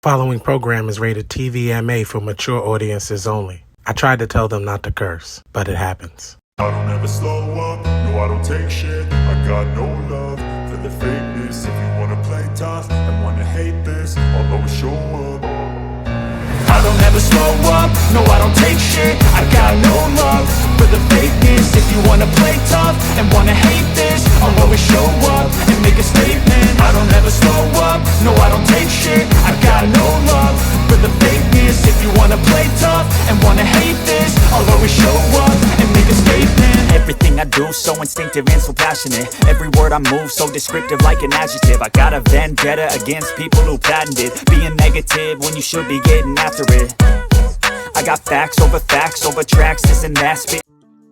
Following program is rated TVMA for mature audiences only. I tried to tell them not to curse, but it happens. I don't ever slow up, no I don't take shit. I got no love for the fakeness. If you wanna play tough and wanna hate this, I'll always show up. I don't ever slow up, no I don't take shit. I got no love for the fakeness. If you wanna play tough and wanna hate this, I'll always show up and make a statement. I don't ever slow up, no I don't take shit. I got no love for the fakeness. If you wanna play tough and wanna hate this, I'll always show up and make a statement. Everything I do so instinctive and so passionate. Every word I move so descriptive like an adjective. I got a vendetta against people who patented being negative when you should be getting after it. I got facts over tracks, this and that spit.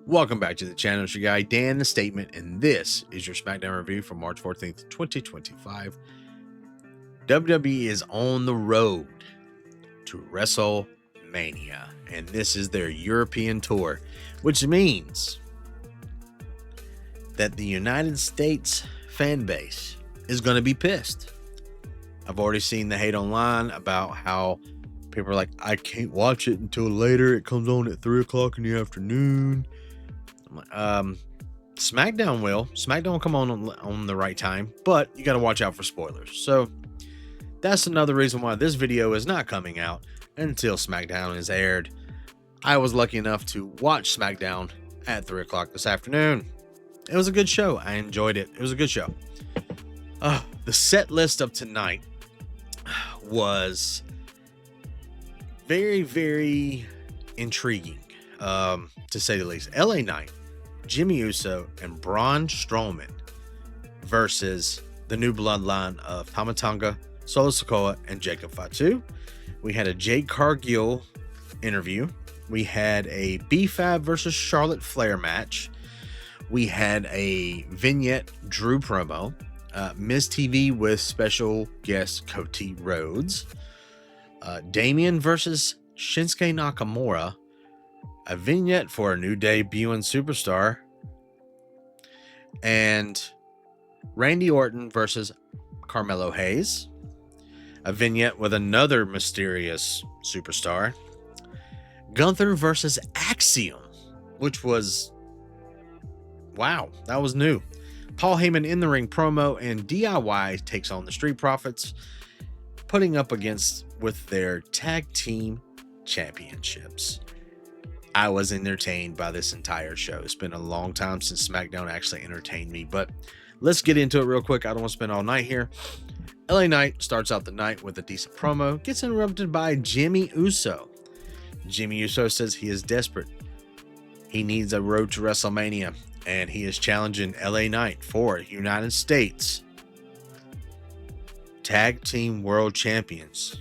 Welcome back to the channel. It's your guy Dan the Statement, and this is your SmackDown review for March 14th, 2025. WWE is on the road to Wrestlemania, and this is their European tour, which means that the United States fan base is going to be pissed. I've already seen the hate online about how people are like, I can't watch it until later. It comes on at 3 o'clock in the afternoon. I'm like, SmackDown will come on the right time, but you got to watch out for spoilers. So that's another reason why this video is not coming out until SmackDown is aired. I was lucky enough to watch SmackDown at 3 o'clock this afternoon. It was a good show. I enjoyed it. It was a good show. The set list of tonight was very, very intriguing, to say the least. LA Knight, Jimmy Uso, and Braun Strowman versus the new bloodline of Tama Tonga, Solo Sikoa, and Jacob Fatu. We had a Jade Cargill interview. We had a B-Fab versus Charlotte Flair match. We had a Vignette Drew promo. Miz TV with special guest Cody Rhodes. Damian versus Shinsuke Nakamura. A vignette for a new debuting superstar. And Randy Orton versus Carmelo Hayes. A vignette with another mysterious superstar. Gunther versus Axiom, which was, wow, that was new. Paul Heyman in the ring promo, and DIY takes on the Street Profits, putting up against with their tag team championships. I was entertained by this entire show. It's been a long time since SmackDown actually entertained me, but let's get into it real quick. I don't want to spend all night here. LA Knight starts out the night with a decent promo, gets interrupted by Jimmy Uso. Jimmy Uso says he is desperate. He needs a road to WrestleMania, and he is challenging LA Knight for United States Tag Team World Champions.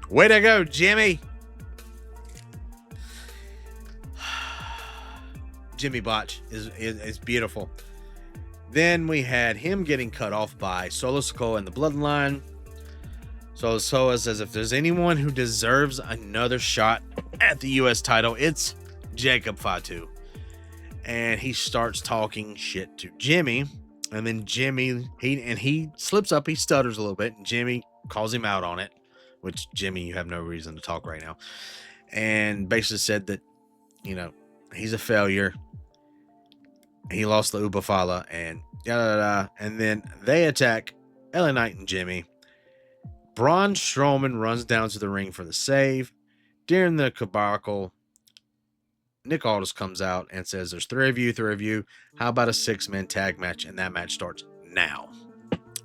Way to go, Jimmy! Jimmy Botch is beautiful. Then we had him getting cut off by Solo Sikoa and the Bloodline. Solo Sikoa says if there's anyone who deserves another shot at the U.S. title, it's Jacob Fatu. And he starts talking shit to Jimmy. And then Jimmy, he slips up, he stutters a little bit, and Jimmy calls him out on it. Which, Jimmy, you have no reason to talk right now. And basically said that, you know, he's a failure. He lost the Uba Fala, and yada. And then they attack LA Knight and Jimmy. Braun Strowman runs down to the ring for the save. During the debacle, Nick Aldis comes out and says, there's three of you. How about a 6-man tag match? And that match starts now.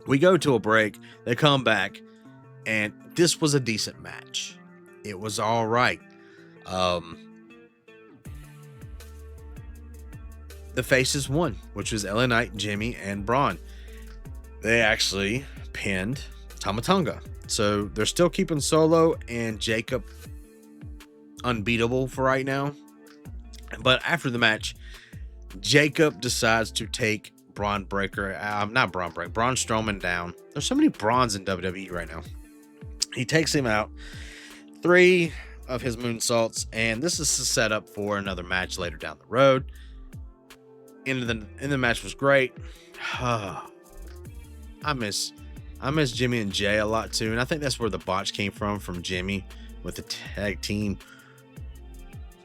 We go to a break. They come back, and this was a decent match. It was all right. The faces won, which was LA Knight, Jimmy, and Braun. They actually pinned Tama Tonga. So they're still keeping Solo and Jacob unbeatable for right now. But after the match, Jacob decides to take Braun Strowman down. There's so many Brauns in WWE right now. He takes him out. 3 of his moonsaults, and this is a setup for another match later down the road. End of the match was great. I miss I miss Jimmy and Jay a lot too, and I think that's where the botch came from Jimmy with the tag team.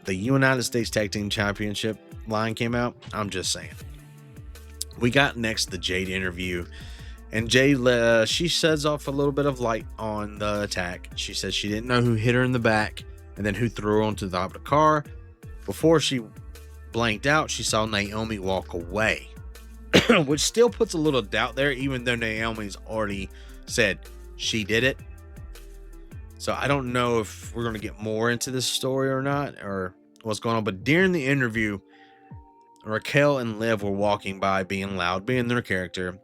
The United States Tag Team Championship line came out. I'm just saying. We got next the Jade interview, and Jade, she sheds off a little bit of light on the attack. She says she didn't know who hit her in the back and then who threw her onto the top of the car. Before she blanked out, she saw Naomi walk away. Which still puts a little doubt there, even though Naomi's already said she did it. So I don't know if we're going to get more into this story or not, or what's going on. But during the interview, Raquel and Liv were walking by, being loud, being their character,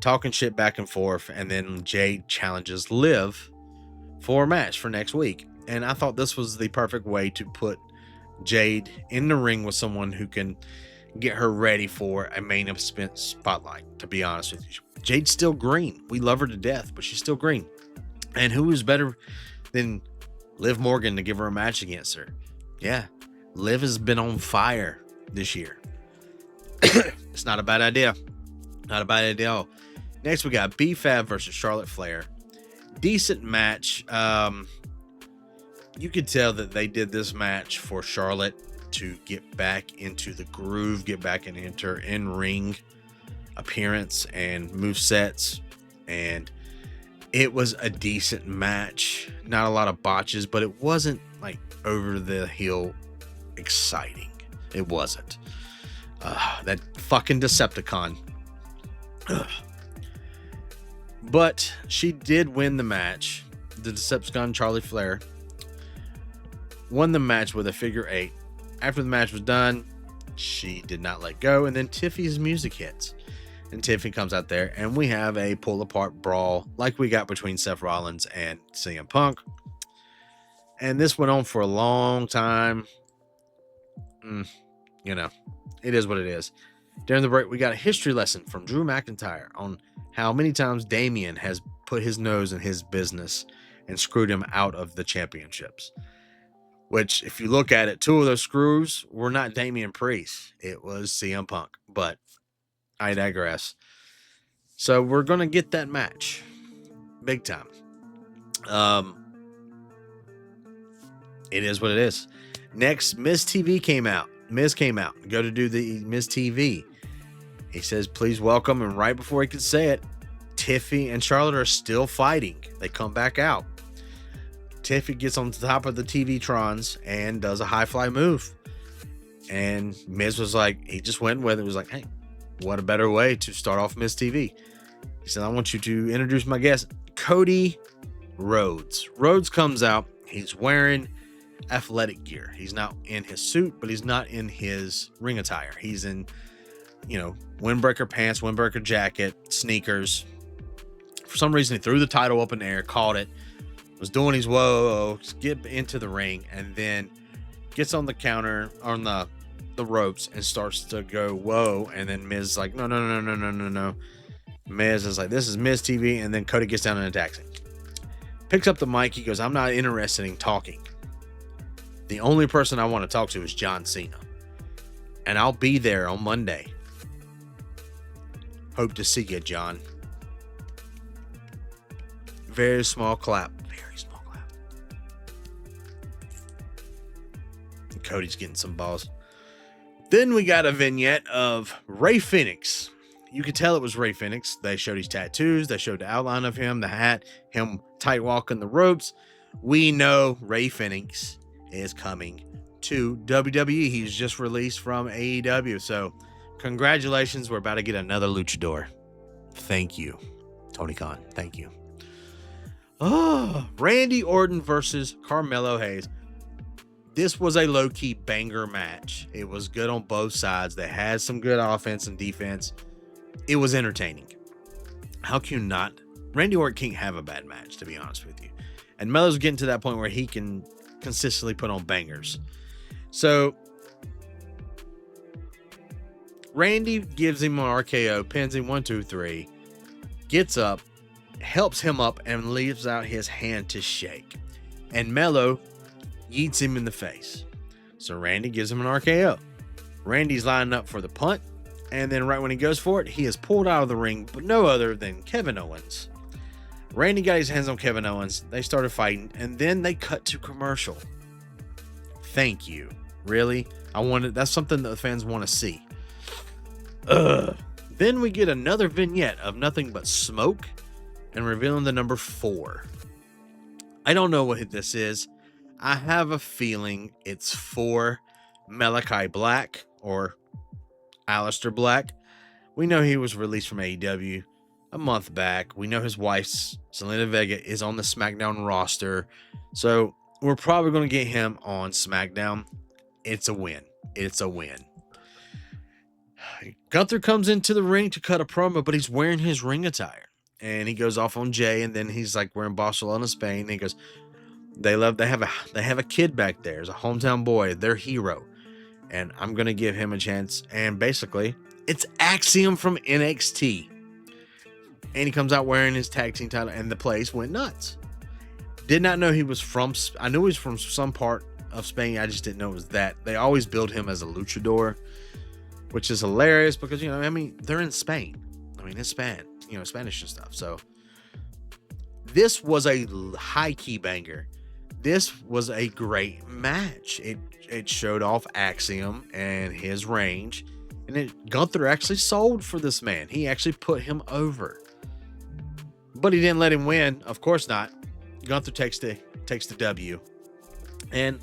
talking shit back and forth. And then Jade challenges Liv for a match for next week. And I thought this was the perfect way to put Jade in the ring with someone who can get her ready for a main event spotlight, to be honest with you. Jade's still green. We love her to death, but she's still green. And who is better than Liv Morgan to give her a match against her? Yeah, Liv has been on fire this year. It's not a bad idea. Not a bad idea at all. Next, we got B-Fab versus Charlotte Flair. Decent match. You could tell that they did this match for Charlotte to get back into the groove, get back into her in-ring appearance and movesets, and it was a decent match. Not a lot of botches, but it wasn't like over the hill exciting. It wasn't. That fucking Decepticon. Ugh. But she did win the match. The Decepticon, Charlie Flair, won the match with a figure 8. After the match was done, she did not let go, and then Tiffy's music hits. And Tiffy comes out there, and we have a pull-apart brawl like we got between Seth Rollins and CM Punk. And this went on for a long time. You know, it is what it is. During the break, we got a history lesson from Drew McIntyre on how many times Damian has put his nose in his business and screwed him out of the championships. Which, if you look at it, 2 of those screws were not Damian Priest. It was CM Punk. But I digress. So we're going to get that match. Big time. It is what it is. Next, Miz TV came out. Miz came out. Go to do the Miz TV. He says, please welcome. And right before he could say it, Tiffy and Charlotte are still fighting. They come back out. Tiffy gets on the top of the TV Trons and does a high fly move. And Miz was like, he just went with it. He was like, hey, what a better way to start off Miz TV. He said, I want you to introduce my guest, Cody Rhodes. Rhodes comes out. He's wearing athletic gear. He's not in his suit, but he's not in his ring attire. He's in, windbreaker pants, windbreaker jacket, sneakers. For some reason, he threw the title up in the air, caught it, was doing his whoa, get into the ring, and then gets on the counter, on the ropes, and starts to go whoa. And then Miz is like, no. Miz is like, this is Miz TV. And then Cody gets down and attacks him. Picks up the mic. He goes, I'm not interested in talking. The only person I want to talk to is John Cena. And I'll be there on Monday. Hope to see you, John. Very small clap. Very small clap. And Cody's getting some balls. Then we got a vignette of Rey Fenix. You could tell it was Rey Fenix. They showed his tattoos. They showed the outline of him, the hat, him tight walking the ropes. We know Rey Fenix is coming to WWE. He's just released from AEW. So congratulations. We're about to get another luchador. Thank you, Tony Khan. Thank you. Oh, Randy Orton versus Carmelo Hayes. This was a low-key banger match. It was good on both sides. They had some good offense and defense. It was entertaining. How can you not? Randy Orton can't have a bad match, to be honest with you. And Melo's getting to that point where he can consistently put on bangers. So Randy gives him an RKO, pins him 1, 2, 3, gets up, helps him up, and leaves out his hand to shake. And Melo yeets him in the face. So Randy gives him an RKO. Randy's lining up for the punt. And then right when he goes for it, he is pulled out of the ring, but no other than Kevin Owens. Randy got his hands on Kevin Owens. They started fighting, and then they cut to commercial. Thank you. Really? That's something that the fans want to see. Then we get another vignette of nothing but smoke and revealing the number 4. I don't know what this is. I have a feeling it's for Malachi Black or Aleister Black. We know he was released from AEW a month back. We know his wife, Zelina Vega, is on the SmackDown roster. So we're probably going to get him on SmackDown. It's a win. It's a win. Gunther comes into the ring to cut a promo, but he's wearing his ring attire. And he goes off on Jay, and then he's like, we're in Barcelona, Spain. And he goes, they have a kid back there. It's a hometown boy, their hero. And I'm going to give him a chance. And basically, it's Axiom from NXT. And he comes out wearing his tag team title, and the place went nuts. Did not know he was from, I knew he was from some part of Spain. I just didn't know it was that. They always build him as a luchador, which is hilarious because, they're in Spain. It's Spanish and stuff. So this was a high-key banger. This was a great match. It showed off Axiom and his range. And Gunther actually sold for this man. He actually put him over. But he didn't let him win. Of course not. Gunther takes the W. And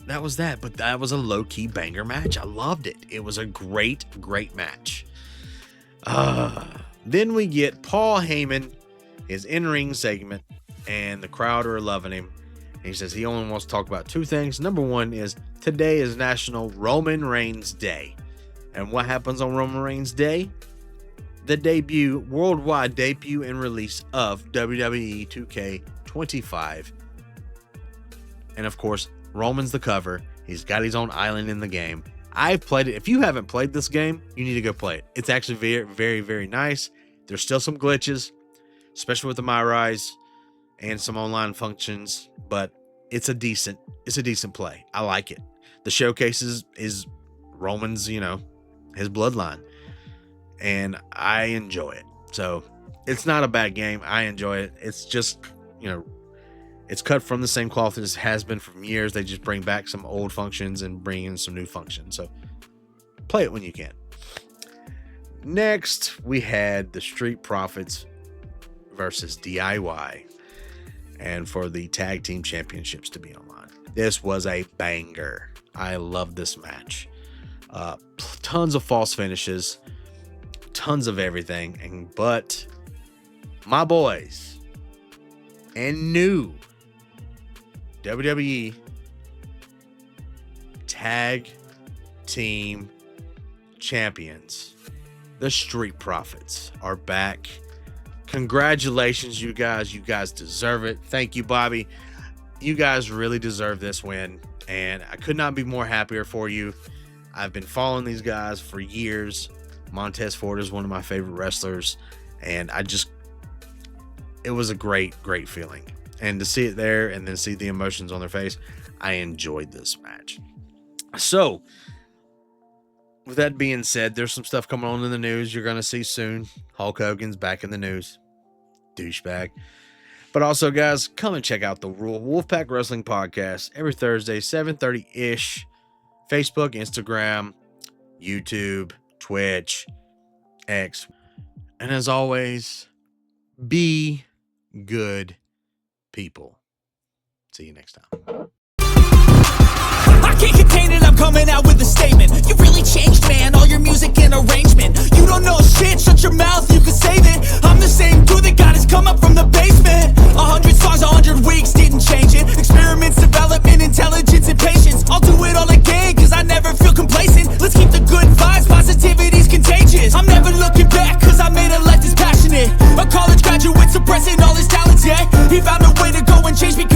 that was that. But that was a low-key banger match. I loved it. It was a great, great match. Then we get Paul Heyman, his in-ring segment, and the crowd are loving him. And he says he only wants to talk about 2 things. Number 1 is today is National Roman Reigns Day. And what happens on Roman Reigns Day? The worldwide debut and release of WWE 2K25. And of course, Roman's the cover. He's got his own island in the game. I've played it. If you haven't played this game, you need to go play it. It's actually very, very, very nice. There's still some glitches, especially with the MyRise and some online functions, but it's a decent play. I like it. The showcase is Roman's, his bloodline, and I enjoy it. So it's not a bad game. I enjoy it. It's just, it's cut from the same cloth as it has been for years. They just bring back some old functions and bring in some new functions. So play it when you can. Next, we had the Street Profits versus DIY, and for the tag team championships to be online. This was a banger. I love this match. Tons of false finishes, tons of everything, but my boys and new WWE Tag Team Champions, the Street Profits, are back. Congratulations, you guys. You guys deserve it. Thank you, Bobby. You guys really deserve this win, and I could not be more happier for you. I've been following these guys for years. Montez Ford is one of my favorite wrestlers, and it was a great, great feeling. And to see it there and then see the emotions on their face, I enjoyed this match. So, with that being said, there's some stuff coming on in the news you're going to see soon. Hulk Hogan's back in the news. Douchebag. But also, guys, come and check out the Wolfpack Wrestling Podcast every Thursday, 7:30-ish. Facebook, Instagram, YouTube, Twitch, X. And as always, be good people. See you next time. I can't contain it, I'm coming out with a statement. You really changed, man, all your music and arrangement. You don't know shit, shut your mouth, you can save it. I'm the same dude that got his come up from the basement. 100 songs, 100 weeks, didn't change it. Experiments, development, intelligence, and patience. I'll do it all again, cause I never feel complacent. Let's keep the good vibes, positivity's contagious. I'm never looking back, cause I made a life that's passionate. A college graduate suppressing all his talents, yeah. He found a way to go and change me.